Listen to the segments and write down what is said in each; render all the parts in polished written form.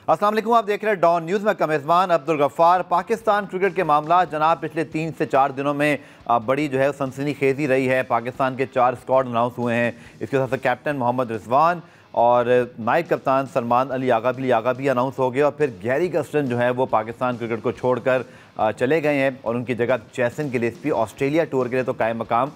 अस्सलाम वालेकुम, आप देख रहे हैं डॉन न्यूज़ में मेज़बान अब्दुल गफ्फार। पाकिस्तान क्रिकेट के मामला जनाब पिछले 3 से 4 दिनों में बड़ी जो है सनसनीखेज़ी रही है। पाकिस्तान के 4 स्क्वाड अनाउंस हुए हैं। इसके साथ कैप्टन मोहम्मद रिजवान और नायब कप्तान सलमान अली आगा भी अनाउंस हो गए और फिर गैरी कर्स्टन जो है वो पाकिस्तान क्रिकेट को छोड़कर चले गए हैं और उनकी जगह जैसन गिलेस्पी ऑस्ट्रेलिया टूर के लिए तो कायम मकाम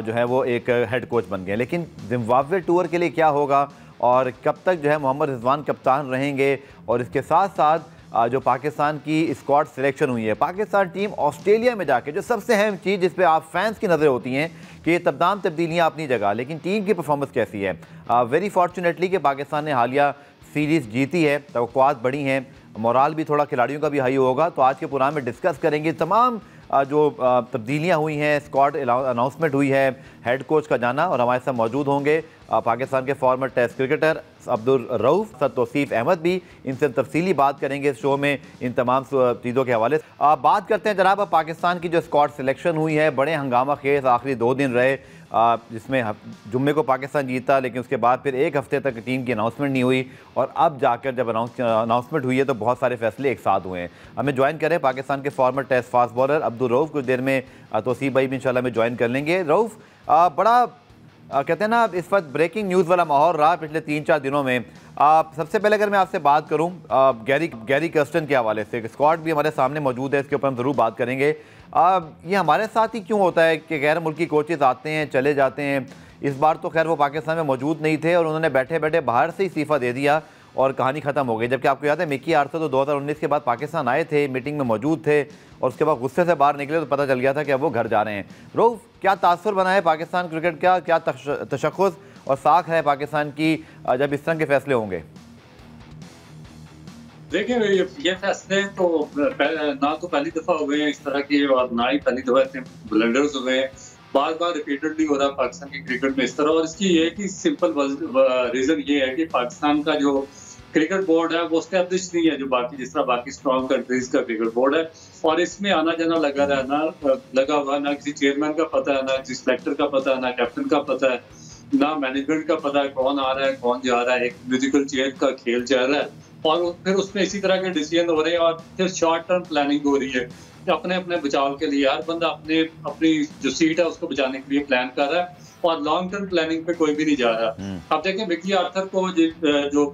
जो है वो एक हेड कोच बन गए। लेकिन जिम्बाब्वे टूर के लिए क्या होगा और कब तक जो है मोहम्मद रिजवान कप्तान रहेंगे, और इसके साथ साथ जो पाकिस्तान की स्क्वाड सिलेक्शन हुई है, पाकिस्तान टीम ऑस्ट्रेलिया में जाके जो सबसे अहम चीज़ जिस पे आप फैंस की नज़रें होती हैं कि ये तमाम तब्दीलियाँ अपनी जगह, लेकिन टीम की परफॉर्मेंस कैसी है। वेरी फॉर्चुनेटली कि पाकिस्तान ने हालिया सीरीज़ जीती है, तवक्कुआत बढ़ी हैं, मोराल भी थोड़ा खिलाड़ियों का भी हाई होगा। तो आज के प्रोग्राम में डिस्कस करेंगे तमाम जो तब्दीलियाँ हुई हैं, स्क्वाड अनाउंसमेंट हुई है, हेड कोच का जाना, और हमारे साथ मौजूद होंगे पाकिस्तान के former test cricketer Abdul Rauf, sir Tauseef Ahmed भी। इनसे तफसीली बात करेंगे इस शो में इन तमाम चीज़ों के हवाले से। बात करते हैं जनाब पाकिस्तान की जो स्क्वाड सिलेक्शन हुई है। बड़े हंगामा खेज आखिरी 2 दिन रहे, जिसमें जुम्मे को पाकिस्तान जीता, लेकिन उसके बाद फिर 1 हफ्ते तक टीम की अनाउंसमेंट नहीं हुई, और अब जाकर जब अनाउंसमेंट हुई है तो बहुत सारे फैसले एक साथ हुए हैं। हमें ज्वाइन करें पाकिस्तान के former test fast bowler Abdul Rauf. कुछ देर में तौसीफ भाई भी इंशाल्लाह में ज्वाइन कर लेंगे। रऊफ, बड़ा कहते हैं ना इस वक्त ब्रेकिंग न्यूज़ वाला माहौल रहा पिछले 3-4 दिनों में। सबसे पहले अगर मैं आपसे बात करूं गैरी कर्स्टन के हवाले से, स्क्वाड भी हमारे सामने मौजूद है, इसके ऊपर हम ज़रूर बात करेंगे। ये हमारे साथ ही क्यों होता है कि गैर मुल्की कोचेज़ आते हैं चले जाते हैं। इस बार तो खैर वो पाकिस्तान में मौजूद नहीं थे और उन्होंने बैठे बैठे बाहर से इस्तीफ़ा दे दिया और कहानी ख़त्म हो गई। जबकि आपको याद है मिकी आर्थर तो 2019 के बाद पाकिस्तान आए थे, मीटिंग में मौजूद थे, और उसके बाद गुस्से से बाहर निकले तो पता चल गया था कि अब वो घर जा रहे हैं। रऊफ, क्या तासुर बना है पाकिस्तान क्रिकेट का, क्या तशख़्ख़ुस और साख है पाकिस्तान की जब इस तरह के फैसले होंगे? देखिए, ये फैसले तो ना तो पहली दफ़ा हुए हैं इस तरह के, और ना ही पहली दफ़ा इतने ब्लंडर्स हुए हैं। बार बार रिपीटेडली हो रहा है पाकिस्तान की क्रिकेट में इस तरह, और इसकी ये कि सिंपल रीज़न ये है कि पाकिस्तान का जो क्रिकेट बोर्ड है वो एस्टेब्लिश नहीं है, जो बाकी जिस तरह बाकी स्ट्रॉन्ग कंट्रीज का क्रिकेट बोर्ड है, और इसमें आना जाना लगा हुआ, ना किसी चेयरमैन का पता है, ना किसी सिलेक्टर का पता है, ना कैप्टन का पता है, ना मैनेजमेंट का पता है कौन आ रहा है कौन जा रहा है। एक म्यूजिकल चेयर का खेल चल रहा है, और फिर उसमें इसी तरह के डिसीजन हो रहे हैं, और फिर शॉर्ट टर्म प्लानिंग हो रही है अपने अपने बचाव के लिए। हर बंदा अपनी जो सीट है उसको बचाने के लिए प्लान कर रहा है, और लॉन्ग टर्म प्लानिंग पे कोई भी नहीं जा रहा। अब देखें, मिकी आर्थर को जो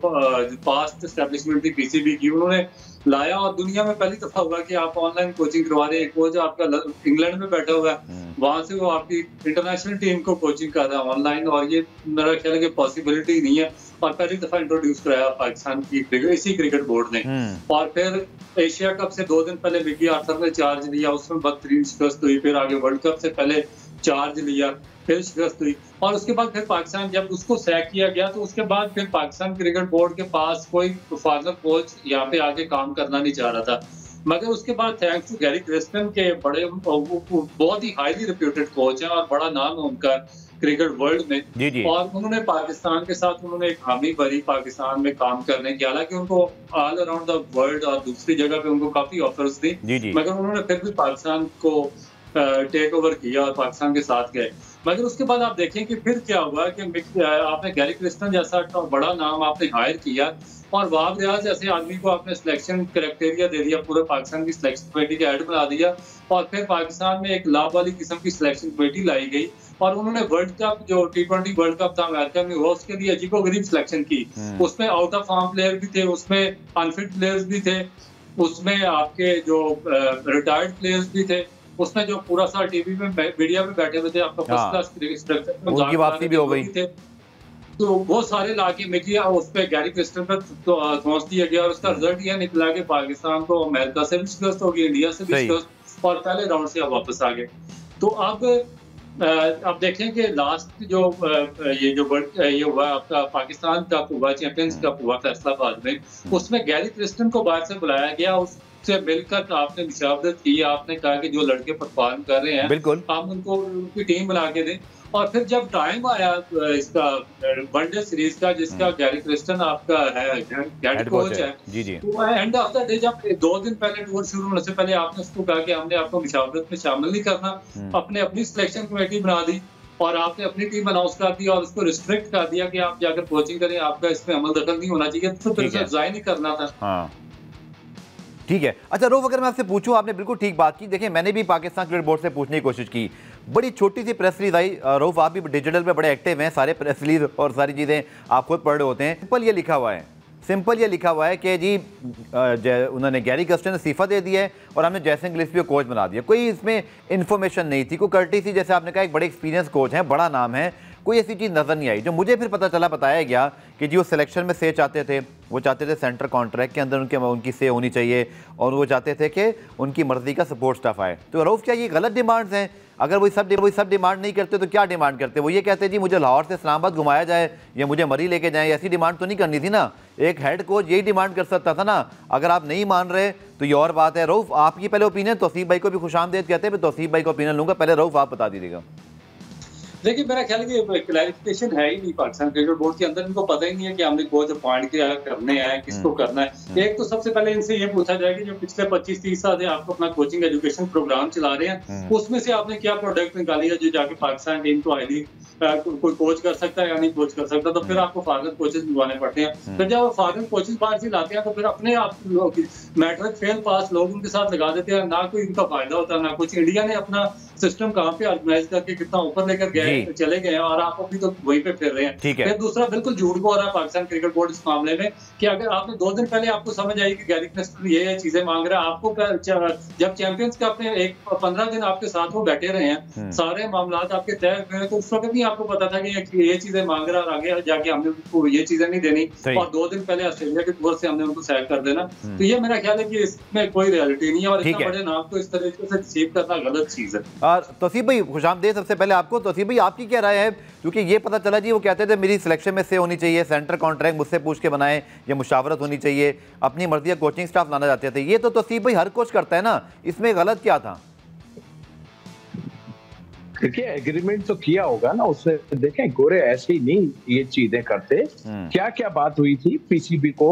पास्ट एस्टेब्लिशमेंट थी पीसीबी की, उन्होंने लाया, और दुनिया में पहली दफा हुआ कि आप ऑनलाइन कोचिंग करवा रहे हैं। कोच आपका इंग्लैंड में बैठा हुआ है, वहां से वो आपकी इंटरनेशनल टीम को कोचिंग कर रहा है ऑनलाइन, और ये मेरा ख्याल है कि पॉसिबिलिटी नहीं है, और पहली दफा इंट्रोड्यूस कराया पाकिस्तान की इसी क्रिकेट बोर्ड ने। और फिर एशिया कप से 2 दिन पहले मिकी आर्थर ने चार्ज लिया, उसमें बदतरीन शिकस्त हुई। फिर आगे वर्ल्ड कप से पहले चार्ज लिया, फिर शिकस्त हुई, और उसके बाद फिर पाकिस्तान जब उसको सैक किया गया तो उसके बाद फिर पाकिस्तान क्रिकेट बोर्ड के पास कोई फॉरनर कोच यहाँ पे आके काम करना नहीं चाह रहा था। मगर उसके बाद थैंक्स टू गैरी कर्स्टन के बड़े बहुत ही हाईली रिप्यूटेड कोच हैं और बड़ा नाम है उनका क्रिकेट वर्ल्ड में, और उन्होंने पाकिस्तान के साथ उन्होंने एक हामी भरी पाकिस्तान में काम करने की। हालांकि उनको ऑल अराउंड द वर्ल्ड और दूसरी जगह पे उनको काफी ऑफर्स दी, मगर उन्होंने फिर भी पाकिस्तान को टेक ओवर किया और पाकिस्तान के साथ गए। मगर उसके बाद आप देखें कि फिर क्या हुआ कि आपने गैरी कर्स्टन जैसा बड़ा नाम आपने हायर किया, और वहाब रियाज जैसे आदमी को आपने सिलेक्शन क्राइटेरिया दे दिया, पूरे पाकिस्तान की सिलेक्शन कमेटी के हेड बना दिया, और फिर पाकिस्तान में एक लाभ वाली किस्म की सिलेक्शन कमेटी लाई गई, और उन्होंने वर्ल्ड कप जो T20 वर्ल्ड कप था अमेरिका में हुआ, उसके लिए अजीबोगरीब सिलेक्शन की। उसमें आउट ऑफ फॉर्म प्लेयर भी थे, उसमें अनफिट प्लेयर्स भी थे, उसमें आपके जो रिटायर्ड प्लेयर्स भी थे, उसमें जो पूरा सा टीवी में मीडिया में बैठे हुए थे, आपका फर्स्ट क्लास स्ट्रक्चर उनकी वापसी भी हो गई थे, तो वो सारे लाके मिकी उस पे गैरी कर्स्टन पर पहुंच दिया गया, और उसका रिजल्ट ये निकला कि पाकिस्तान को अमेरिका से भी शिकस्त होगी, इंडिया से भी शिकस्त, और पहले राउंड से वापस आ गए। तो अब देखें कि लास्ट जो ये हुआ आपका पाकिस्तान कप हुआ, चैंपियंस कप हुआ फैसलाबाद में, उसमें गैरी कर्स्टन को बाहर से बुलाया गया, उससे मिलकर आपने मुशावरत की, आपने कहा कि जो लड़के परफॉर्म कर रहे हैं बिल्कुल हम उनको उनकी टीम बना के दें। और फिर जब टाइम आया इसका वनडे सीरीज का, जिसका गैरी कर्स्टन आपका है हेड कोच है, तो एंड ऑफ द डे जब 2 दिन पहले टूर शुरू होने से पहले आपने उसको कहा कि हमने आपको मुशावरत में शामिल नहीं करना, अपने अपनी सिलेक्शन कमेटी बना दी, और आपने अपनी टीम अनाउंस कर दी और उसको रिस्ट्रिक्ट कर दिया कि आप जाकर कोचिंग करें, आपका इसमें अमल दखल नहीं होना चाहिए, तो फिर रिजाइन ही करना था। हाँ ठीक है। अच्छा रऊफ, अगर मैं आपसे पूछूं, आपने बिल्कुल ठीक बात की। देखिए मैंने भी पाकिस्तान क्रिकेट बोर्ड से पूछने की कोशिश की, बड़ी छोटी सी प्रेस रिलीज आई। रऊफ आप भी डिजिटल पे बड़े एक्टिव हैं, सारे प्रेस रिलीज और सारी चीज़ें आप खुद पढ़ रहे होते हैं। सिंपल ये लिखा हुआ है, सिंपल ये लिखा हुआ है कि जी उन्होंने गैरी कर्स्टन ने इस्तीफा दे दिया है और हमने जैसन गिलिस्पी को कोच बना दिया। कोई इसमें इन्फॉर्मेशन नहीं थी, कोई कर्टिसी, जैसे आपने कहा एक बड़े एक्सपीरियंस कोच हैं, बड़ा नाम है, कोई ऐसी चीज़ नज़र नहीं आई। जो मुझे फिर पता चला, बताया गया कि जी वो सिलेक्शन में से चाहते थे, वो चाहते थे सेंटर कॉन्ट्रैक्ट के अंदर उनकी से होनी चाहिए और वो चाहते थे कि उनकी मर्जी का सपोर्ट स्टाफ आए। तो रऊफ क्या ये गलत डिमांड्स हैं? अगर वही सब डिमांड नहीं करते तो क्या डिमांड करते? वो ये कहते जी मुझे लाहौर से इस्लामाबाद घुमाया जाए या मुझे मरी लेके जाए, ऐसी डिमांड तो नहीं करनी थी ना। एक हेड कोच यही डिमांड कर सकता था ना। अगर आप नहीं मान रहे तो ये और बात है। रऊफ आपकी पहले ओपिनियन, तौसीफ भाई को भी खुशामदीद कहते हैं, तौसीफ भाई को ओपिनियन लूंगा, पहले रऊफ आप बता दीजिएगा। देखिए मेरा ख्याल है कि क्लैरिफिकेशन है ही नहीं पाकिस्तान क्रिकेट बोर्ड के अंदर। इनको पता ही नहीं है कि हमने कोच अपॉइंट किया करने हैं, किसको करना है। एक तो सबसे पहले इनसे ये पूछा जाए कि जो पिछले 25-30 साल से आपको अपना कोचिंग एजुकेशन प्रोग्राम चला रहे हैं, उसमें से आपने क्या प्रोडक्ट निकाली है जो जाके पाकिस्तान टीम को आईडी कोई कोच कर सकता है या नहीं कोच कर सकता। तो फिर आपको फॉरेन कोचेस मंगवाने पड़ते हैं। फिर जब फॉरेन कोचेस बाहर से लाते हैं तो फिर अपने आप मैट्रिक फेल पास लोग उनके साथ लगा देते हैं, ना कोई इनका फायदा होता है ना कुछ। इंडिया ने अपना सिस्टम कहाँ पे ऑर्गेनाइज करके कितना ऊपर लेकर गए, चले गए और आप अभी तो वहीं पे फिर रहे हैं। फिर दूसरा बिल्कुल झूठ बोल रहा है पाकिस्तान क्रिकेट बोर्ड इस मामले में कि अगर आपने 2 दिन पहले आपको समझ आई कि गैरी कर्स्टन ये चीजें मांग रहा है, आपको जब चैंपियंस का अपने 15 दिन आपके साथ वो बैठे रहे हैं, सारे मामला आपके तय हुए, तो उस वक्त भी आपको पता था कि ये चीजें मांग रहा है और आगे जाके हमने उनको ये चीजें नहीं देनी और 2 दिन पहले ऑस्ट्रेलिया के टूर से हमने उनको सैक कर देना। तो ये मेरा ख्याल है कि इसमें कोई रियलिटी नहीं है और इतना बड़े नाम को इस तरीके से रिसीव करना गलत चीज है। तौसीफ भाई खुशामदीद सबसे पहले आपको। तौसीफ भाई आपकी क्या राय है? क्योंकि ये पता चला जी वो कहते थे मेरी सिलेक्शन में से होनी चाहिए, सेंटर कॉन्ट्रैक्ट मुझसे पूछ के बनाए, ये मुशावरत होनी चाहिए, अपनी मर्जी का कोचिंग स्टाफ लाना चाहते थे। ये तो तौसीफ भाई हर कोच करता है ना, इसमें गलत क्या था? देखिए एग्रीमेंट तो किया होगा ना उससे। देखें गोरे ऐसे ही नहीं ये चीजें करते। क्या क्या बात हुई थी पीसीबी को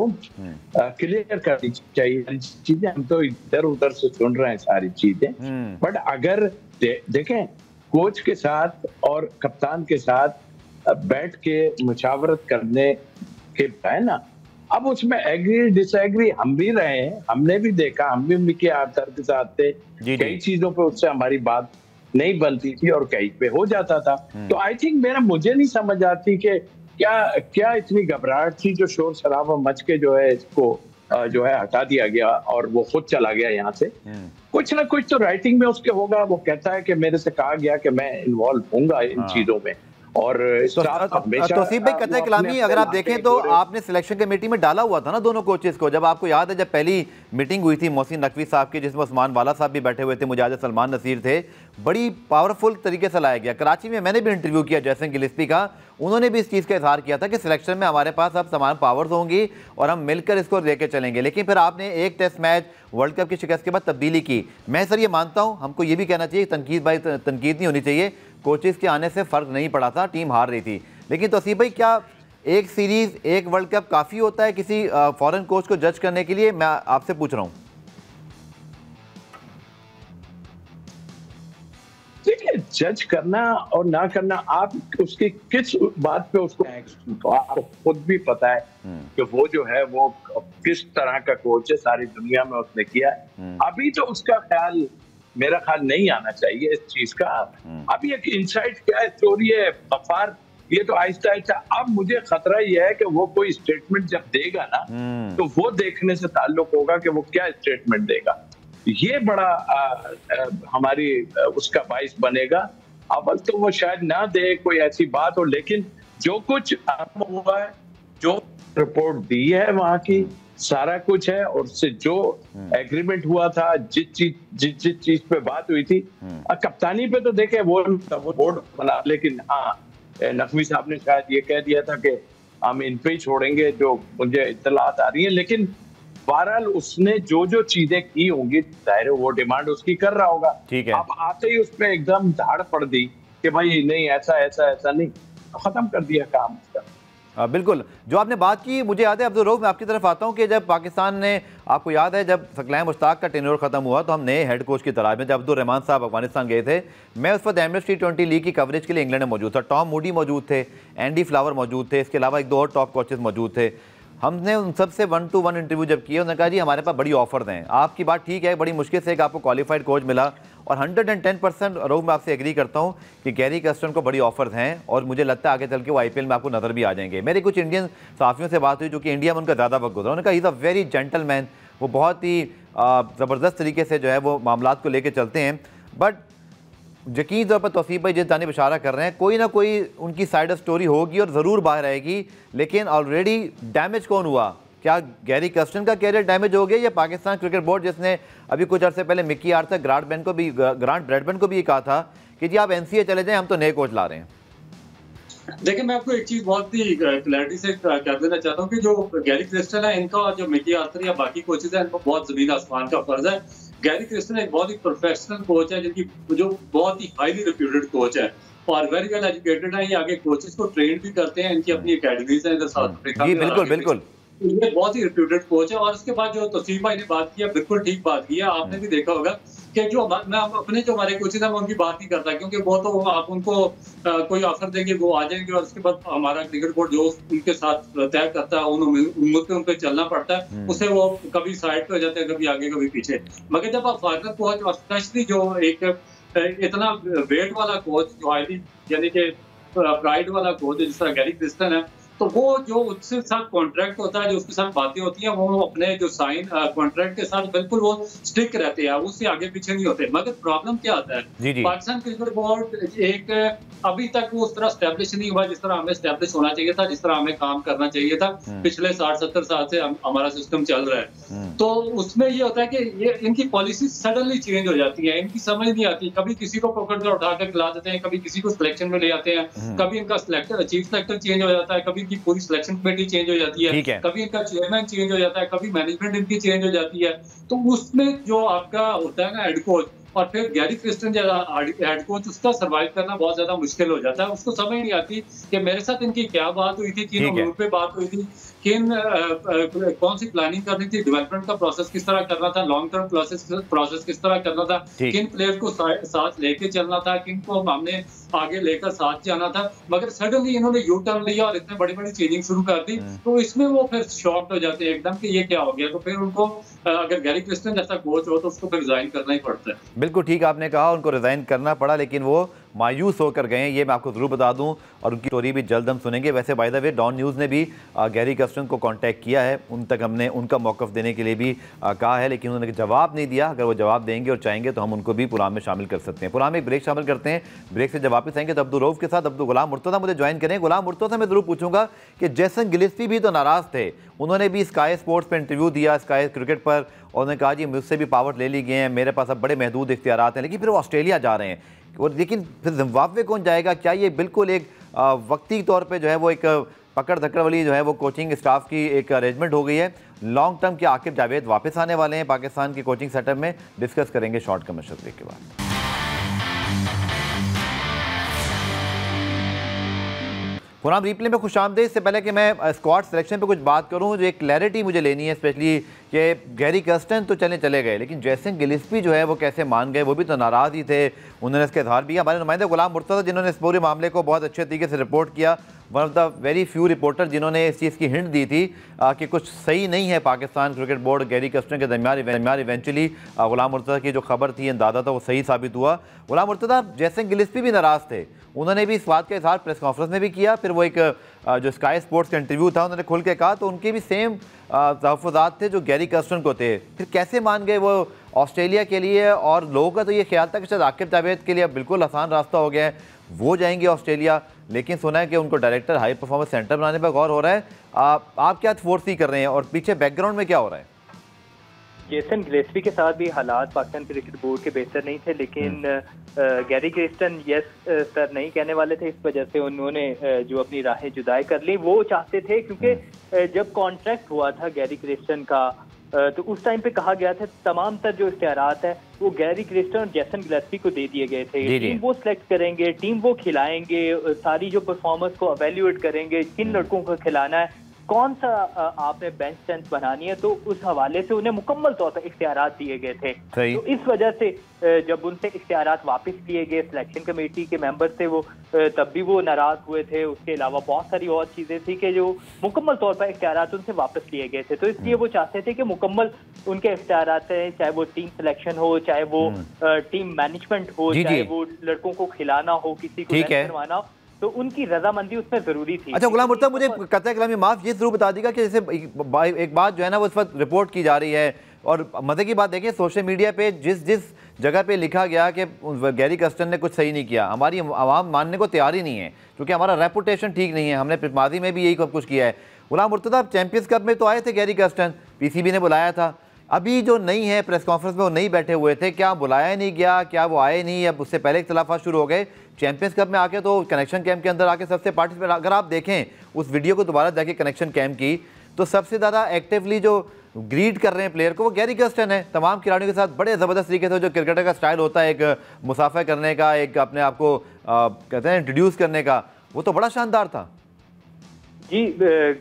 क्लियर करनी चाहिए चीजें। हम तो इधर उधर से सुन रहे हैं सारी चीजें, बट अगर देखें कोच के साथ और कप्तान के साथ बैठ के मुशावरत करने के है ना, अब उसमें एग्री डिसएग्री हम भी रहे हैं, हमने भी देखा, हम भी मिकी आर्थर के साथ थे, कई चीजों पे उससे हमारी बात नहीं बनती थी और कहीं पे हो जाता था। तो आई थिंक मुझे नहीं समझ आती कि क्या इतनी घबराहट थी जो शोर शराबा मच के जो है इसको जो है हटा दिया गया और वो खुद चला गया यहाँ से। कुछ ना कुछ तो राइटिंग में उसके होगा। वो कहता है कि मेरे से कहा गया कि मैं इन्वॉल्व होऊंगा इन चीजों में। और तौसीफ भाई कतई कलामी अगर आप देखें तो आपने सिलेक्शन कमेटी में डाला हुआ था ना दोनों कोचेस को। जब आपको याद है जब पहली मीटिंग हुई थी मोहसिन नकवी साहब की, जिसमें उस्मान वाला साहब भी बैठे हुए थे, मुजाहिद सलमान नसीर थे, बड़ी पावरफुल तरीके से लाया गया। कराची में मैंने भी इंटरव्यू किया जैसन गिलिस्पी का, उन्होंने भी इस चीज़ का इजहार किया था कि सिलेक्शन में हमारे पास अब समान पावर्स होंगी और हम मिलकर इसको लेकर चलेंगे। लेकिन फिर आपने एक टेस्ट मैच वर्ल्ड कप की शिकस्त के बाद तब्दीली की। मैं सर ये मानता हूँ, हमको ये भी कहना चाहिए तनकीद नहीं होनी चाहिए, कोचेस के आने से फ़र्क नहीं पड़ा था, टीम हार रही थी। लेकिन तौसीफ भाई क्या एक सीरीज़ एक वर्ल्ड कप काफ़ी होता है किसी फॉरेन कोच को जज करने के लिए? मैं आपसे पूछ रहा हूँ। देखिए जज करना और ना करना आप उसकी किस बात पे उसको, तो आपको खुद भी पता है कि वो जो है वो किस तरह का कोच है, सारी दुनिया में उसने किया है। अभी तो उसका ख्याल मेरा ख्याल नहीं आना चाहिए इस चीज का। अभी एक इनसाइट क्या है, स्टोरी है गफ्फार, ये तो आहिस्ता आहिस्ता। अब मुझे खतरा ये है कि वो कोई स्टेटमेंट जब देगा ना तो वो देखने से ताल्लुक होगा कि वो क्या स्टेटमेंट देगा। ये बड़ा हमारी उसका बाइस बनेगा। अव्वल तो वो शायद ना दे कोई ऐसी बात हो, लेकिन जो कुछ हुआ है, जो रिपोर्ट दी है वहां की, सारा कुछ है और उससे जो एग्रीमेंट हुआ था, जिस चीज पे बात हुई थी, कप्तानी पे तो देखे वो बोर्ड बना। लेकिन हाँ नकवी साहब ने शायद ये कह दिया था कि हम इन पे ही छोड़ेंगे, जो मुझे इत्तलात आ रही है। लेकिन बहरहाल उसने जो चीजें की होंगी, जाहिर है वो डिमांड उसकी कर रहा होगा। अब आते ही उसमें एकदम धाड़ पड़ दी कि भाई नहीं ऐसा नहीं, खत्म कर दिया काम उसका। बिल्कुल, जो आपने बात की मुझे याद है अब्दुल रऊफ, मैं आपकी तरफ आता हूं कि जब पाकिस्तान ने, आपको याद है जब सकलैन मुश्ताक का टेन्योर खत्म हुआ तो हम नए हेड कोच की तलाश में, जब अब्दुल रहमान साहब अफगानिस्तान गए थे, मैं उस वक्त एमिरेट्स T20 लीग की कवरेज के लिए इंग्लैंड में मौजूद था। टॉम मूडी मौजूद थे, एंडी फ्लावर मौजूद थे, इसके अलावा 1-2 और टॉप कोचेस मौजूद थे। हमने उन सबसे 1-to-1 इंटरव्यू जब किया, उन्होंने कहा जी हमारे पास बड़ी ऑफर्स हैं। आपकी बात ठीक है, बड़ी मुश्किल से एक आपको क्वालिफाइड कोच मिला, और 110% रऊफ मैं आपसे एग्री करता हूं कि गैरी कर्स्टन को बड़ी ऑफर्स हैं, और मुझे लगता है आगे चल के वो IPL में आपको नजर भी आ जाएंगे। मेरी कुछ इंडियन सहाफ़ियों से बात हुई जो कि इंडिया में उनका ज़्यादा वक्त गुजरा, उन्होंने कहा he is a very gentleman, वो बहुत ही ज़बरदस्त तरीके से जो है वो मामलात को लेकर चलते हैं। बट यकीन तौर पर तौसीफ भाई जिस जानिब इशारा कर रहे हैं, कोई ना कोई उनकी साइड स्टोरी होगी और ज़रूर बाहर आएगी, लेकिन ऑलरेडी डैमेज कौन हुआ? क्या गैरी कर्स्टन का कैरियर डैमेज हो गया, या पाकिस्तान क्रिकेट बोर्ड जिसने अभी कुछ अर्से पहले मिकी आर्थर, ग्रांट ब्रैडमैन को भी ये कहा था कि जी आप NCA चले जाएं, हम तो नए कोच ला रहे हैं? देखिए, मैं आपको एक चीज बहुत ही क्लैरिटी से कर देना चाहता हूँ कि जो गैरी क्रिस्टन है, इनका और जो मिकी आर्थर या बाकी कोचेज हैं, इनको बहुत जमीन आसमान का फर्ज है। गैरी क्रिस्टन एक बहुत ही प्रोफेशनल कोच है, जिनकी जो बहुत ही हाईली रिप्यूटेड कोच है और वेरी वेल एजुकेटेड है। ये आगे कोचेस को ट्रेन भी करते हैं, इनकी अपनी अकेडमीज हैं इधर साउथ अफ्रीका में। बिल्कुल बिल्कुल, ये बहुत ही रिप्यूटेड कोच है। और उसके बाद जो तौसीफ भाई ने बात किया, बिल्कुल ठीक बात की है। आपने भी देखा होगा कि जो मैं अपने जो हमारे कोचेज हैं मैं उनकी बात नहीं करता, क्योंकि वो तो आप उनको कोई ऑफर देंगे वो आ जाएंगे, और उसके बाद हमारा क्रिकेट बोर्ड जो उनके साथ तय करता है उन पे चलना पड़ता है। उससे वो कभी साइड पे हो जाते हैं, कभी आगे कभी पीछे। मगर जब आप फॉरनर कोच और स्पेशली जो एक इतना वेट वाला कोच, जो हाईली यानी कि प्राइड वाला कोच जिस तरह गैरी क्रिस्टन है, तो वो जो उसके साथ कॉन्ट्रैक्ट होता है, जो उसके साथ बातें होती हैं, वो अपने जो साइन कॉन्ट्रैक्ट के साथ बिल्कुल वो स्टिक रहते हैं, उससे आगे पीछे नहीं होते। मगर प्रॉब्लम क्या आता है, पाकिस्तान क्रिकेट बोर्ड एक अभी तक वो उस तरह स्टैब्लिश नहीं हुआ जिस तरह हमें स्टैब्लिश होना चाहिए था, जिस तरह हमें काम करना चाहिए था। पिछले 60-70 साल से हमारा सिस्टम चल रहा है। तो उसमें ये होता है कि ये इनकी पॉलिसी सडनली चेंज हो जाती है, इनकी समझ नहीं आती। कभी किसी को पकड़ कर उठा कर खिला देते हैं, कभी किसी को सिलेक्शन में ले आते हैं, कभी इनका चीफ सिलेक्टर चेंज हो जाता है, कभी की पूरी सिलेक्शन कमेटी चेंज हो जाती है, कभी इनका चेयरमैन चेंज हो जाता है, कभी मैनेजमेंट इनकी चेंज हो जाती है। तो उसमें जो आपका होता है ना हेड कोच, और फिर गैरी क्रिस्टन जैसा हेड कोच, उसका सर्वाइव करना बहुत ज्यादा मुश्किल हो जाता है। उसको समझ नहीं आती कि मेरे साथ इनकी क्या बात हुई थी, किन उम्र पे बात हुई थी, किन कौन सी प्लानिंग करनी थी, डेवलपमेंट का प्रोसेस किस तरह करना था, लॉन्ग टर्म प्रोसेस किस तरह करना था, किन प्लेयर को साथ लेके चलना था, किन को हमने आगे लेकर साथ जाना था। मगर सडनली इन्होंने यू टर्न लिया और इतने बड़ी बड़ी चेंजिंग शुरू कर दी, तो इसमें वो फिर शॉक्ड हो जाते हैं एकदम कि ये क्या हो गया। तो फिर उनको अगर गैरी क्रिस्टन जैसा कोच हो तो उसको फिर रिजाइन करना ही पड़ता है। बिल्कुल ठीक आपने कहा, उनको रिजाइन करना पड़ा, लेकिन वो मायूस होकर गए, ये मैं आपको ज़रूर बता दूं, और उनकी स्टोरी भी जल्द हम सुनेंगे। वैसे by the way Dawn News ने भी गैरी कर्स्टन को कांटेक्ट किया है, उन तक हमने उनका मौक़िफ़ देने के लिए भी कहा है, लेकिन उन्होंने जवाब नहीं दिया। अगर वो जवाब देंगे और चाहेंगे तो हम उनको भी प्रोग्राम में शामिल कर सकते हैं। प्रोग्राम में एक ब्रेक शामिल करते हैं, ब्रेक से जब वापस आएंगे तो अब्दुल रऊफ के साथ अब्दुल गुलाम मुर्तज़ा मुझे ज्वाइन करें। गुलाम मुर्तज़ा मैं ज़रूर पूछूंगा कि जैसन गिलिस्पी भी तो नाराज़ थे, उन्होंने भी स्काई स्पोर्ट्स पर इंटरव्यू दिया, स्काई क्रिकेट पर, और उन्होंने कहा जी मुझसे भी पावर ले ली गए हैं, मेरे पास अब बड़े महदूद इख्तियारात हैं, लेकिन फिर वो ऑस्ट्रेलिया जा रहे हैं, और लेकिन फिर जिम्बाब्वे कौन जाएगा? क्या ये बिल्कुल एक वक्ती तौर पे जो है वो एक पकड़ धकड़ वाली जो है वो कोचिंग स्टाफ की एक अरेंजमेंट हो गई है? लॉन्ग टर्म के आकिब जावेद वापस आने वाले हैं पाकिस्तान की कोचिंग सेटअप में? डिस्कस करेंगे शॉर्ट कमर्शियल ब्रेक के बाद। प्रोग्राम रिप्ले में खुशामदीद। इससे पहले कि मैं स्क्वाड सिलेक्शन पे कुछ बात करूं, जो एक क्लैरिटी मुझे लेनी है, स्पेशली कि गैरी कर्स्टन तो चले गए, लेकिन जैसन गिलिस्पी जो है वो कैसे मान गए? वो भी तो नाराज़ ही थे, उन्होंने इसका इजहार भी किया। हमारे नुमाइंदे गुलाम मुर्तज़ा जिन्होंने इस पूरे मामले को बहुत अच्छे तरीके से रिपोर्ट किया, one of the very few reporter जिन्होंने इस चीज़ की हिंट दी थी कि कुछ सही नहीं है Pakistan cricket board Gary Kirsten के दरमियान। इवेंचुअली गुलाम मुर्तज़ा की जो खबर थी, अंदाज़ा था, वो सही साबित हुआ। गुलाम मुर्तज़ा, जैसन गिलिस्पी भी नाराज़ थे, उन्होंने भी इस बात का इजहार प्रेस कॉन्फ्रेंस में भी किया, फिर वो एक जो स्काई स्पोर्ट्स का इंटरव्यू था उन्होंने खुल के कहा, तो उनके भी सेम तहफ़्फ़ुज़ात थे जो गैरी कर्स्टन को थे। फिर कैसे मान गए वो ऑस्ट्रेलिया के लिए? और लोगों का तो ये ख्याल था कि शायद आकिब जावेद के लिए अब बिल्कुल आसान रास्ता हो गया है, वो जाएंगे ऑस्ट्रेलिया, लेकिन सुना है कि उनको डायरेक्टर हाई परफॉर्मेंस सेंटर बनाने पर गौर हो रहा है। आप क्या फोर्स ही कर रहे हैं और पीछे बैकग्राउंड में क्या हो रहा है? जेसन गिलेस्पी के साथ भी हालात पाकिस्तान क्रिकेट बोर्ड के बेहतर नहीं थे, लेकिन गैरी क्रिस्टन यस सर नहीं कहने वाले थे, इस वजह से उन्होंने जो अपनी राहें जुदाई कर ली। वो चाहते थे, क्योंकि जब कॉन्ट्रैक्ट हुआ था गैरी क्रिस्टन का तो उस टाइम पे कहा गया था तमाम तर जो इख्तियारात है वो गैरी क्रिस्टन और जेसन गिलेस्पी को दे दिए गए थे। टीम वो सिलेक्ट करेंगे, टीम वो खिलाएंगे, सारी जो परफॉर्मेंस को एवेल्यूएट करेंगे, किन लड़कों को खिलाना है, कौन सा आपने बेंच स्ट्रेंथ बनानी है, तो उस हवाले से उन्हें मुकम्मल तौर पर इख्तियारात दिए गए थे। तो इस वजह से जब उनसे इख्तियारात वापस लिए गए, सिलेक्शन कमेटी के मेंबर थे वो, तब भी वो नाराज हुए थे। उसके अलावा बहुत सारी और चीजें थी कि जो मुकम्मल तौर पर इख्तियारात उनसे वापस लिए गए थे। तो इसलिए वो चाहते थे कि मुकम्मल उनके इख्तियारात हैं, चाहे वो टीम सिलेक्शन हो, चाहे वो टीम मैनेजमेंट हो, चाहे वो लड़कों को खिलाना हो, किसी को करवाना हो, तो उनकी रजामंदी उसमें जरूरी थी। अच्छा गुलाम मुर्तज़ा, मुझे कतई कलामी माफ ये जरूर बता दीजिएगा कि जैसे एक बात जो है ना वो इस वक्त रिपोर्ट की जा रही है, और मजे की बात देखिए सोशल मीडिया पे जिस जगह पे लिखा गया कि गैरी कर्स्टन ने कुछ सही नहीं किया, हमारी आवाम मानने को तैयार ही नहीं है, क्योंकि हमारा रेपुटेशन ठीक नहीं है। हमने माजी में भी यही कुछ किया है। गुलाम मुर्तज़ा, चैंपियंस कप में तो आए थे गैरी कर्स्टन, पीसीबी ने बुलाया था, अभी जो नहीं है प्रेस कॉन्फ्रेंस में वो नहीं बैठे हुए थे, क्या बुलाया नहीं गया, क्या वो आए नहीं, अब उससे पहले इख्तिलाफात शुरू हो गए। चैंपियंस कप में आके तो कनेक्शन कैंप के अंदर आके सबसे पार्टिसिपेट, अगर आप देखें उस वीडियो को दोबारा जाके कनेक्शन कैंप की, तो सबसे ज़्यादा एक्टिवली जो ग्रीट कर रहे हैं प्लेयर को वो गैरी कर्स्टन है। तमाम खिलाड़ियों के साथ बड़े ज़बरदस्त तरीके से, जो क्रिकेटर का स्टाइल होता है एक मुसाफा करने का, एक अपने आप को कहते हैं इंट्रोड्यूस करने का, वो तो बड़ा शानदार था। जी,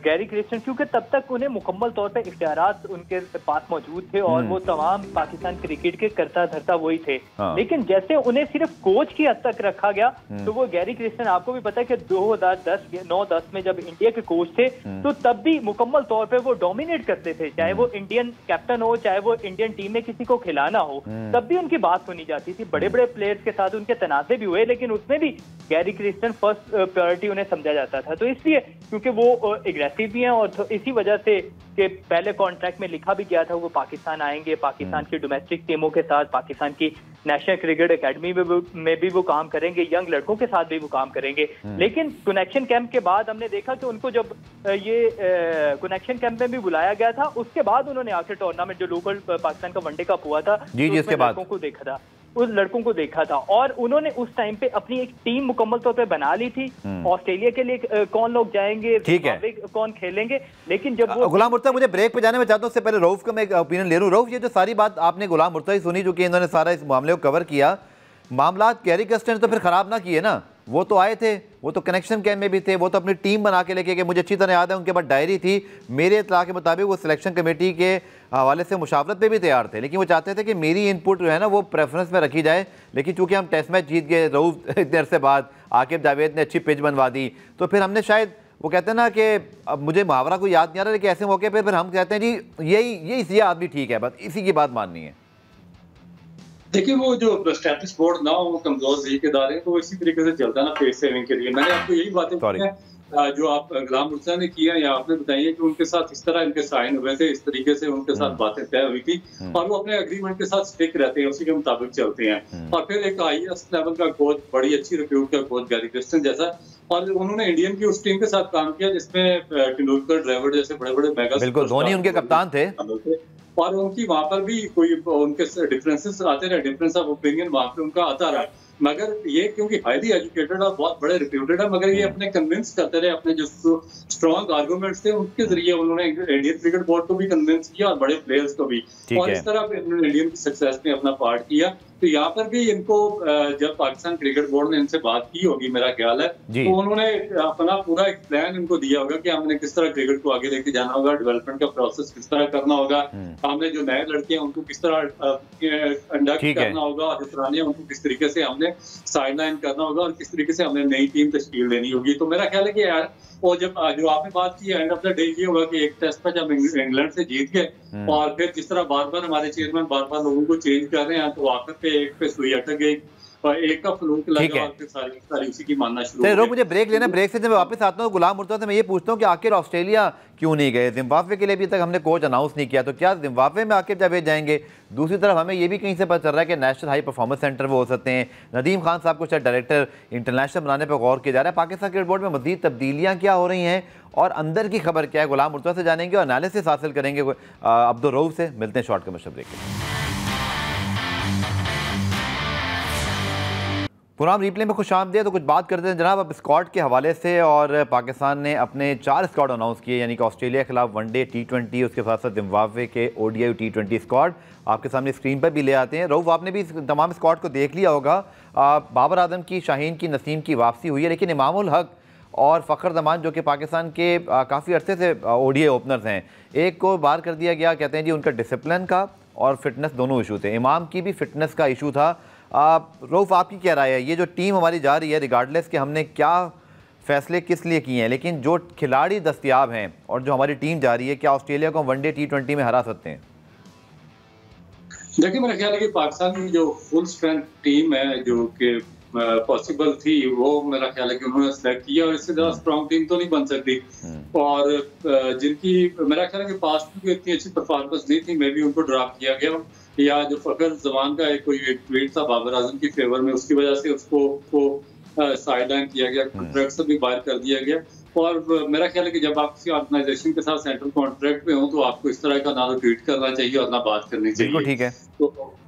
गैरी क्रिस्टन, क्योंकि तब तक उन्हें मुकम्मल तौर पे इख्तियारात उनके पास मौजूद थे और वो तमाम पाकिस्तान क्रिकेट के करता धरता वही थे। लेकिन जैसे उन्हें सिर्फ कोच की हद तक रखा गया, तो वो गैरी क्रिस्टन, आपको भी पता है कि 2009-10 में जब इंडिया के कोच थे, तो तब भी मुकम्मल तौर पे वो डोमिनेट करते थे, चाहे वो इंडियन कैप्टन हो, चाहे वो इंडियन टीम में किसी को खिलाना हो, तब भी उनकी बात सुनी जाती थी। बड़े बड़े प्लेयर्स के साथ उनके तनाज़े भी हुए, लेकिन उसमें भी गैरी क्रिस्टन फर्स्ट प्रायोरिटी उन्हें समझा जाता था। तो इसलिए क्योंकि वो एग्रेसिव भी हैं, और तो इसी वजह से कि पहले कॉन्ट्रैक्ट में लिखा भी गया था वो पाकिस्तान आएंगे, पाकिस्तान की डोमेस्टिक टीमों के साथ, पाकिस्तान की नेशनल क्रिकेट एकेडमी में भी वो काम करेंगे, यंग लड़कों के साथ भी वो काम करेंगे। लेकिन कनेक्शन कैंप के बाद हमने देखा कि उनको जब ये कनेक्शन कैंप में भी बुलाया गया था, उसके बाद उन्होंने आखिर टूर्नामेंट जो लोकल पाकिस्तान का वनडे कप हुआ था, उसके बाद उस लड़कों को देखा था, और उन्होंने उस टाइम पे अपनी एक टीम मुकम्मल तौर पे बना ली थी। ऑस्ट्रेलिया के लिए कौन लोग जाएंगे, ठीक है, कौन खेलेंगे। लेकिन जब वो गुलाम मुर्तज़ा, मुझे ब्रेक पे जाने में चाहता हूँ, उससे पहले रऊफ का मैं एक ओपिनियन ले लूँ। रऊफ, ये जो सारी बात आपने गुलाम मुर्तज़ा ही सुनी, चूंकि इन्होंने सारा इस मामले को कवर किया, मामला गैरी कर्स्टन तो फिर खराब ना किए ना, वो तो आए थे, वो तो कनेक्शन कैंप में भी थे, वो तो अपनी टीम बना के लेके गए। मुझे अच्छी तरह याद है उनके पास डायरी थी, मेरे इत्तला के मुताबिक वो सिलेक्शन कमेटी के हवाले से मुशावरत पे भी तैयार थे, लेकिन वो चाहते थे कि मेरी इनपुट जो है ना वो प्रेफरेंस में रखी जाए। लेकिन चूंकि हम टेस्ट मैच जीत गए, रऊफ इतने अरसे बाद आकिब जावेद ने अच्छी पिच बनवा दी, तो फिर हमने शायद, वो कहते हैं ना कि अब मुझे मुहावरा कोई याद नहीं आ रहा, लेकिन ऐसे मौके पर फिर हम कहते हैं जी यही आदमी ठीक है, बस इसी की बात माननी है। देखिए, वो जो स्टैब्लिश बोर्ड ना हो, वो कमजोर लीग इदारे, तो इसी तरीके से चलता ना फेस सेविंग के लिए। मैंने आपको यही बातें की हैं जो आप गुलाम मुर्तज़ा ने किया या आपने बताई है कि उनके साथ इस तरह इनके साइन हुए थे, इस तरीके से उनके साथ बातें तय हुई थी, और वो अपने एग्रीमेंट के साथ स्टिक रहते हैं, उसी के मुताबिक चलते हैं। और फिर एक हाईएस्ट लेवल का कोच, बड़ी अच्छी रिप्यूट का कोच गैरी क्रिस्टन जैसा, और उन्होंने इंडियन की उस टीम के साथ काम किया जिसमें तेंदुलकर, ड्राविड जैसे बड़े बड़े मेगा, बिल्कुल धोनी उनके कप्तान थे, और उनकी वहां पर भी कोई उनके डिफरेंसेस आते रहे, डिफरेंस ऑफ ओपिनियन वहां पे उनका आता रहा। मगर ये क्योंकि हाईली एजुकेटेड और बहुत बड़े रिप्यूटेड है, मगर ये अपने कन्विंस करते रहे, अपने जो स्ट्रॉन्ग आर्गुमेंट्स थे उनके जरिए उन्होंने इंडियन क्रिकेट बोर्ड को भी कन्विंस किया और बड़े प्लेयर्स को भी, और इस तरह उन्होंने इंडियन की सक्सेस में अपना पार्ट किया। तो यहाँ पर भी इनको जब पाकिस्तान क्रिकेट बोर्ड ने इनसे बात की होगी, मेरा ख्याल है, तो उन्होंने अपना पूरा एक प्लान इनको दिया होगा कि हमने किस तरह क्रिकेट को आगे लेके जाना होगा, डेवलपमेंट का प्रोसेस किस तरह करना होगा, हमने जो नए लड़के हैं उनको किस तरह इंडक्ट करना होगा, और पुराने उनको किस तरीके से हमने साइडलाइन करना होगा, और किस तरीके से हमने नई टीम तश्कील देनी होगी। तो मेरा ख्याल है कि यार, और जब जो आपने बात की, एंड ऑफ द डे ये होगा कि एक टेस्ट पर जब इंग्लैंड से जीत गए, और फिर जिस तरह बार बार हमारे चेयरमैन बार बार लोगों को चेंज कर रहे हैं, तो आखिर पे एक पे सुई अटक गई और एक का फ्लूक लगा, और फिर सारी उसी की मानना शुरू हो गई। मुझे ब्रेक लेना, ब्रेक से जब मैं वापस आता हूँ गुलाम मुर्तज़ा से मैं ये पूछता हूँ कि आखिर ऑस्ट्रेलिया क्यों नहीं गए? जिम्बाब्वे के लिए अभी तक हमने कोच अनाउंस नहीं किया, तो क्या जिम्बाब्वे में आकिब जावेद जाएंगे? दूसरी तरफ हमें ये भी कहीं से पता चल रहा है कि नेशनल हाई परफॉर्मेंस सेंटर वो हो सकते हैं, नदीम खान साहब को शायद डायरेक्टर इंटरनेशनल बनाने पर गौर किया जा रहा है। पाकिस्तान क्रिकेट बोर्ड में मजीद तब्दीलियाँ क्या हो रही हैं और अंदर की खबर क्या है, गुलाम मुर्तज़ा से जानेंगे और एनालिसिस हासिल करेंगे अब्दुल रऊफ से। मिलते हैं शॉर्ट कमर्शियल ब्रेक के। गुलाम, रिप्ले में खुशामदीद। तो कुछ बात करते हैं जनाब अब स्क्वाड के हवाले से, और पाकिस्तान ने अपने 4 स्क्वाड अनाउंस किए, यानी कि ऑस्ट्रेलिया के खिलाफ वनडे T20, उसके साथ साथ जिम्बाब्वे के ODI T20 स्क्वाड आपके सामने स्क्रीन पर भी ले आते हैं। रऊफ, आपने भी तमाम स्क्वाड को देख लिया होगा। बाबर आजम की, शाहीन की, नसीम की वापसी हुई है, लेकिन इमामुल हक और फ़खर जमान जो कि पाकिस्तान के काफ़ी अरसे से ODI ओपनर्स हैं, एक को बाहर कर दिया गया। कहते हैं जी उनका डिसिप्लिन का और फिटनेस दोनों इशू थे। इमाम की भी फिटनेस का इशू था। रऊफ, आपकी क्या राय है? ये जो टीम हमारी जा रही है, रिगार्डलेस कि हमने क्या फ़ैसले किस लिए किए हैं, लेकिन जो खिलाड़ी दस्तयाब हैं और जो हमारी टीम जा रही है, क्या ऑस्ट्रेलिया को वनडे T20 में हरा सकते हैं? देखिए, मेरा ख्याल है कि पाकिस्तान की जो फुल स्ट्रेंथ टीम है जो कि पॉसिबल थी, वो मेरा ख्याल है कि उन्होंने सेलेक्ट किया, और इससे ज़्यादा स्ट्रॉन्ग टीम तो नहीं बन सकती। और जिनकी मेरा ख्याल है कि पास्ट में इतनी अच्छी परफॉर्मेंस नहीं थी, मे भी उनको ड्रॉप किया गया, या जो फ़खर जमान का कोई एक ट्वीट था बाबर आजम की फेवर में, उसकी वजह से उसको साइडलाइन किया गया, कॉन्ट्रैक्ट से भी बाहर कर दिया गया। और मेरा ख्याल है कि जब आप किसी ऑर्गेनाइजेशन के साथ सेंट्रल कॉन्ट्रैक्ट में हो, तो आपको इस तरह का ना तो ट्वीट करना चाहिए और ना बात करनी चाहिए। ठीक है। तो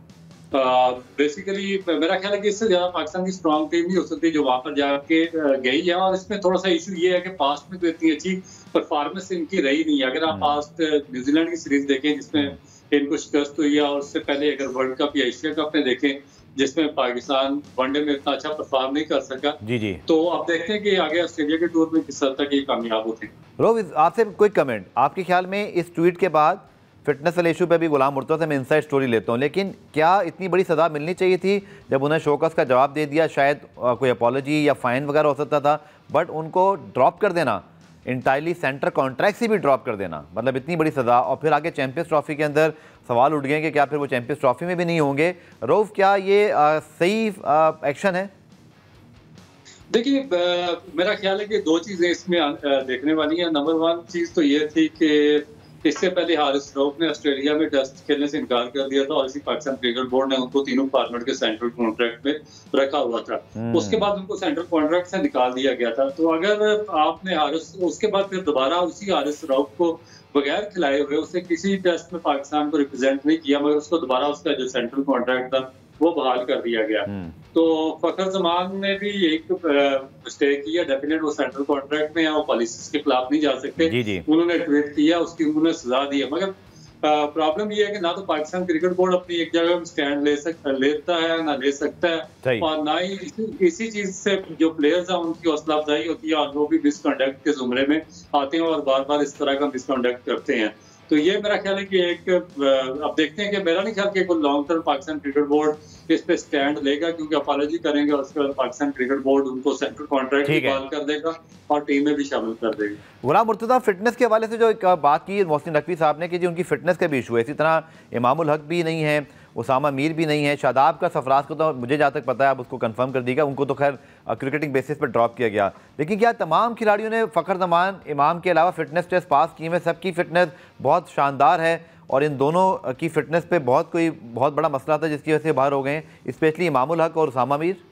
बेसिकली मेरा ख्याल है कि इससे ज्यादा पाकिस्तान की स्ट्रॉन्ग टीम नहीं हो सकती जो वहां पर जाके गई है। और इसमें थोड़ा सा इशू ये है कि पास्ट में तो इतनी अच्छी परफॉर्मेंस इनकी रही नहीं है। अगर आप पास्ट न्यूजीलैंड की सीरीज देखें जिसमें इनको शिकस्त हुई है, और उससे पहले अगर वर्ल्ड कप या एशिया कप में देखें जिसमें पाकिस्तान वनडे में इतना अच्छा परफॉर्म नहीं कर सका, जी, तो आप देखते हैं कि आगे ऑस्ट्रेलिया के टूर में किस हद तक ये कामयाब होते हैं। रोहित, आपसे कोई कमेंट, आपके ख्याल में इस ट्वीट के बाद फिटनेस वाले इशू पे भी गुलाम मुर्तज़ा से मैं इनसाइड स्टोरी लेता हूँ, लेकिन क्या इतनी बड़ी सज़ा मिलनी चाहिए थी जब उन्हें शोकस का जवाब दे दिया? शायद कोई अपॉलॉजी या फ़ाइन वगैरह हो सकता था, बट उनको ड्रॉप कर देना, इंटायरली सेंटर कॉन्ट्रैक्ट से भी ड्रॉप कर देना, मतलब इतनी बड़ी सज़ा। और फिर आगे चैंपियंस ट्रॉफी के अंदर सवाल उठ गए कि क्या फिर वो चैंपियंस ट्रॉफी में भी नहीं होंगे। रऊफ, क्या ये सही एक्शन है? देखिए, मेरा ख्याल है कि दो चीज़ें इसमें देखने वाली हैं। नंबर 1 चीज़ तो ये थी कि इससे पहले हारिस रऊफ ने ऑस्ट्रेलिया में टेस्ट खेलने से इनकार कर दिया था, और इसी पाकिस्तान क्रिकेट बोर्ड ने उनको तीनों फॉर्मेट के सेंट्रल कॉन्ट्रैक्ट में रखा हुआ था। उसके बाद उनको सेंट्रल कॉन्ट्रैक्ट से निकाल दिया गया था। तो अगर आपने हारिस, उसके बाद फिर दोबारा उसी हारिस रऊफ को बगैर खिलाए हुए, उसे किसी टेस्ट में पाकिस्तान को रिप्रेजेंट नहीं किया, मगर उसको दोबारा उसका जो सेंट्रल कॉन्ट्रैक्ट था वो बहाल कर दिया गया। तो फ़खर जमान ने भी एक मिस्टेक किया। डेफिनेट वो सेंट्रल कॉन्ट्रैक्ट में है, वो पॉलिसीज के खिलाफ नहीं जा सकते। उन्होंने ट्वीट किया, उसकी उन्होंने सजा दी है। मगर प्रॉब्लम ये है कि ना तो पाकिस्तान क्रिकेट बोर्ड अपनी एक जगह में स्टैंड लेता है, ना ले सकता है, और ना ही इसी चीज से जो प्लेयर्स हैं उनकी हौसला अफजाई होती है, और वो भी मिसकंडक्ट के जुमरे में आते हैं और बार बार इस तरह का मिसकंडक्ट करते हैं। तो ये मेरा ख्याल है कि एक अब देखते हैं कि मेरा नहीं ख्याल कि कोई long term Pakistan cricket board इस पे स्टैंड लेगा, क्योंकि अपॉलॉजी करेंगे और उसके बाद पाकिस्तान क्रिकेट बोर्ड उनको सेंट्रल कॉन्ट्रैक्ट बहाल कर देगा और टीम में भी शामिल कर देगा। गुलाम मुर्तज़ा, फिटनेस के हवाले से जो एक बात की मोहसिन नकवी साहब ने कि जी उनकी फिटनेस का भी इशू है, इसी तरह इमामुल हक भी नहीं है, उसामा मीर भी नहीं है, शादाब का सरफराज को तो मुझे जहाँ तक पता है आप उसको कंफर्म कर दीजिएगा, उनको तो खैर क्रिकेटिंग बेसिस पर ड्रॉप किया गया। लेकिन क्या तमाम खिलाड़ियों ने फ़खर जमान, इमाम के अलावा फिटनेस टेस्ट पास किए हैं? सबकी फिटनेस बहुत शानदार है, और इन दोनों की फिटनेस पे बहुत बड़ा मसला था जिसकी वजह से बाहर हो गए, स्पेशली इमामुल हक और उसामा मीर।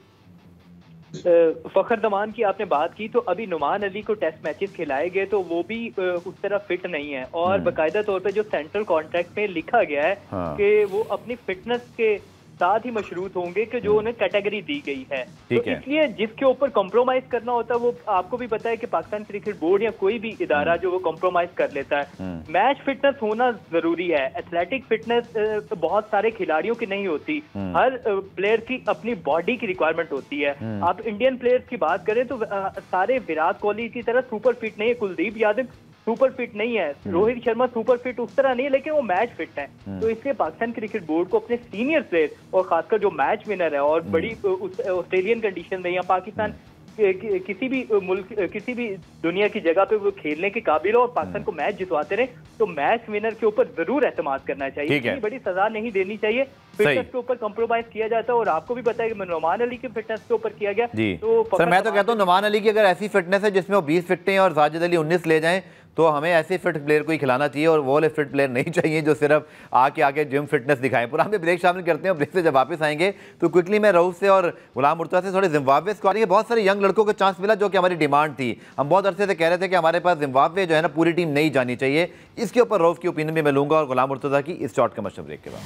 फ़खर जमान की आपने बात की, तो अभी नुमान अली को टेस्ट मैचेस खिलाए गए तो वो भी उस तरह फिट नहीं है, और बाकायदा तौर पे जो सेंट्रल कॉन्ट्रैक्ट में लिखा गया है कि वो अपनी फिटनेस के साथ ही मशरूत होंगे कि जो उन्हें कैटेगरी दी गई है। तो इसलिए जिसके ऊपर कॉम्प्रोमाइज करना होता है, वो आपको भी पता है कि पाकिस्तान क्रिकेट बोर्ड या कोई भी इदारा जो वो कॉम्प्रोमाइज कर लेता है। मैच फिटनेस होना जरूरी है। एथलेटिक फिटनेस बहुत सारे खिलाड़ियों की नहीं होती, हर प्लेयर की अपनी बॉडी की रिक्वायरमेंट होती है। आप इंडियन प्लेयर्स की बात करें तो सारे विराट कोहली की तरह सुपर फिट नहीं है, कुलदीप यादव सुपर फिट नहीं है, रोहित शर्मा सुपर फिट उस तरह नहीं है, लेकिन वो मैच फिट है। तो इसलिए पाकिस्तान क्रिकेट बोर्ड को अपने सीनियर प्लेयर और खासकर जो मैच विनर है और बड़ी ऑस्ट्रेलियन कंडीशन में या पाकिस्तान किसी भी मुल्क, किसी भी दुनिया की जगह पे वो खेलने के काबिल हो और पाकिस्तान को मैच जितवाते रहे, तो मैच विनर के ऊपर जरूर एतमाद करना चाहिए। इतनी बड़ी सजा नहीं देनी चाहिए। फिटनेस के ऊपर कॉम्प्रोमाइज किया जाता है, और आपको भी पता है कि नुमान अली की फिटनेस के ऊपर किया गया। तो सर मैं तो कहता हूँ नुमान अली की अगर ऐसी फिटनेस है जिसमें वो 20 फिट हैं और साजिद अली 19 ले जाएं, तो हमें ऐसे फिट प्लेयर को ही खिलाना चाहिए, और वो वाले फिट प्लेयर नहीं चाहिए जो सिर्फ आके जिम फिटनेस दिखाएं। पूरा हमें ब्रेक शामिल करते हैं, ब्रेक से जब वापस आएंगे तो क्विकली मैं रऊफ से और गुलाम मुर्तज़ा से थोड़े जिम्बाब्वे स्क्वाड के बहुत सारे यंग लड़कों को चांस मिला जो कि हमारी डिमांड थी। हम बहुत अरसे से कह रहे थे कि हमारे पास जिम्बाब्वे जो है ना पूरी टीम नहीं जानी चाहिए। इसके ऊपर रऊफ की ओपिनियन भी मैं लूँगा और गुलाम मुर्तज़ा की इस शॉर्ट कमर्शियल ब्रेक के बाद।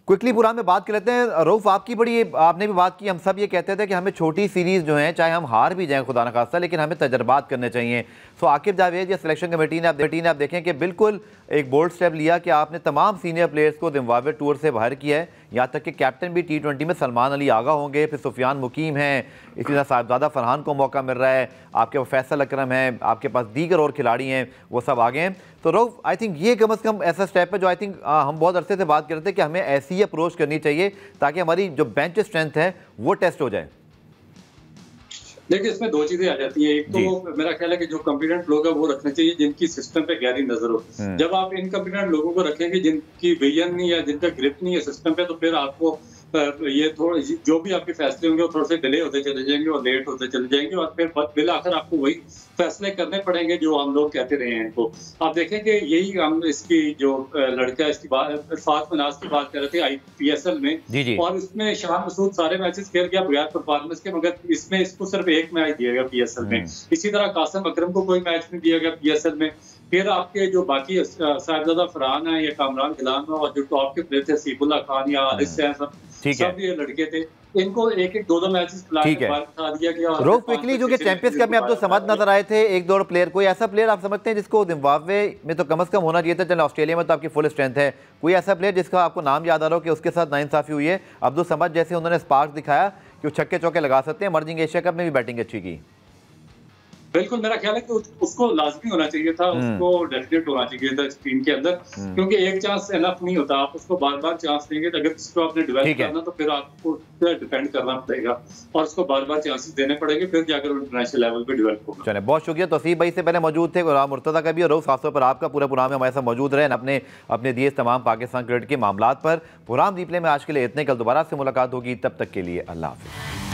क्विकली पुरान में बात कर लेते हैं। रऊफ, आपकी बड़ी आपने भी बात की, हम सब ये कहते थे कि हमें छोटी सीरीज़ जो हैं चाहे हम हार भी जाएं खुदा न खास्ता, लेकिन हमें तजर्बात करने चाहिए। सो आकिब जावेद या सिलेक्शन कमेटी ने आप देखें कि बिल्कुल एक बोल्ड स्टेप लिया कि आपने तमाम सीनियर प्लेयर्स को जिम्बाब्वे टूर से बाहर किया है, यहाँ तक कि कैप्टन भी T20 में सलमान अली आगा होंगे, फिर सुफियान मुकीम हैं, इसी तरह साहिबजादा फरहान को मौका मिल रहा है, आपके फैसल अकरम हैं, आपके पास दीगर और खिलाड़ी हैं, वो सब आगे हैं। तो रऊफ, आई थिंक ये कम अज़ कम ऐसा स्टेप है जो आई थिंक हम बहुत अरसे से बात कर रहे थे कि हमें ऐसी ही अप्रोच करनी चाहिए ताकि हमारी जो बेंच स्ट्रेंथ है वो टेस्ट हो जाए। देखिए, इसमें दो चीजें आ जाती हैं। एक तो मेरा ख्याल है कि जो कॉम्पिटेंट लोग हैं वो रखने चाहिए जिनकी सिस्टम पे गहरी नजर हो। जब आप इनकॉम्पिटेंट लोगों को रखेंगे जिनकी विजन नहीं है, जिनका ग्रिप नहीं है सिस्टम पे, तो फिर आपको ये थोड़ा जो भी आपके फैसले होंगे वो थोड़े से डिले होते चले जाएंगे और लेट होते चले जाएंगे और फिर बिल आखिर आपको वही फैसले करने पड़ेंगे जो हम लोग कहते रहे हैं इनको। आप देखें कि यही हम इसकी जो लड़का इसकी बात इरफात मनाज की बात कर रहे थे IPSL में, और इसमें शान मसूद सारे मैचेस खेल गया बगैर परफॉर्मेंस के, मगर इसमें इसको सिर्फ एक मैच दिया गया PSL में। इसी तरह कासिम अकरम को कोई मैच नहीं दिया गया PSL में। फिर आपके जो बाकी साहिबजादा फरहान है या कामरान गिलान और जो टॉप के प्लेयर थे सीफुल्ला खान या आरिस हैं, सब ये लड़के थे, इनको एक एक दो मैचेस खिलाने के बाद बता दिया गया। रोफ क्विकली, जो कि चैंपियंस कप में अब तो समझ नजर आए थे एक दो प्लेयर, कोई ऐसा प्लेयर आप समझते हैं जिसको जिम्बाब्वे में तो कम से कम होना चाहिए था, चलो ऑस्ट्रेलिया में तो आपकी फुल स्ट्रेंथ है, कोई ऐसा प्लेयर जिसका आपको नाम याद आ रहा हो कि उसके साथ नाइंसाफी हुई है? अब्दुल समद जैसे उन्होंने स्पार्क दिखाया कि वो छक्के चौके लगा सकते हैं, इमर्जिंग एशिया कप में भी बैटिंग अच्छी की। बिल्कुल, मेरा ख्याल है कि उसको लाजमी होना चाहिए था, उसको डेफिनेट होना चाहिए था टीम के अंदर, क्योंकि एक चांस इनफ नहीं होता, आप उसको बार बार चांस देंगे। अगर इसको आपने डेवलप करना तो फिर आपको डिपेंड करना पड़ेगा और उसको बार बार चांसेस देने पड़ेंगे, फिर जाकर इंटरनेशनल लेवल पे डेवलप होगा। चलिए, बहुत शुक्रिया। तौसीफ भाई से पहले मौजूद थे, गुलाम मुर्तज़ा का भी, और खासतौर पर आपका पूरा प्रोग्राम में हमारे साथ मौजूद रहे अपने दिए तमाम पाकिस्तान क्रिकेट के मामलात पर। प्रोग्राम रिप्ले में आज के लिए इतने, कल दोबारा से मुलाकात होगी, तब तक के लिए अल्लाह हाफ़िज़।